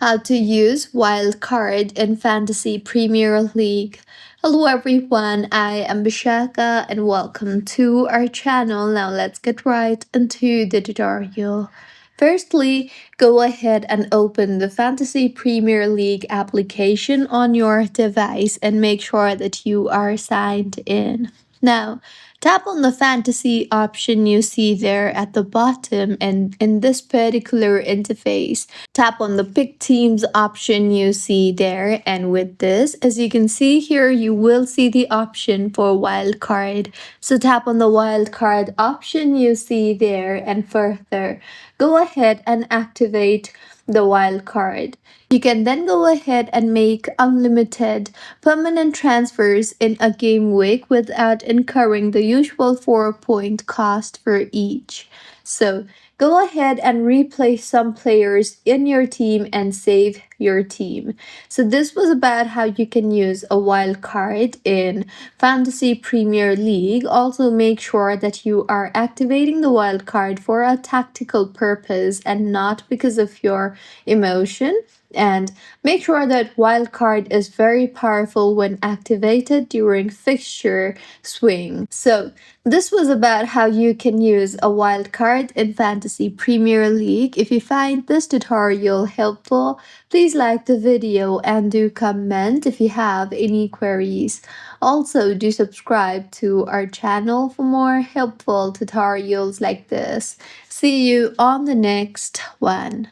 How to use Wildcard in Fantasy Premier League. Hello everyone, I am Bishaka and welcome to our channel. Now let's get right into the tutorial. Firstly, go ahead and open the Fantasy Premier League application on your device and make sure that you are signed in. Now, tap on the fantasy option you see there at the bottom, and in this particular interface, tap on the pick teams option you see there. And with this, as you can see here, you will see the option for wildcard. So tap on the wildcard option you see there, and further, go ahead and activate the wildcard. You can then go ahead and make unlimited permanent transfers in a game week without incurring the usual 4-point cost for each. So go ahead and replace some players in your team and save your team. So this was about how you can use a wild card in Fantasy Premier League. Also make sure that you are activating the wild card for a tactical purpose and not because of your emotion. And make sure that wildcard is very powerful when activated during fixture swing. So this was about how you can use a wildcard in Fantasy Premier League. If you find this tutorial helpful, please like the video and do comment if you have any queries. Also, do subscribe to our channel for more helpful tutorials like this. See you on the next one.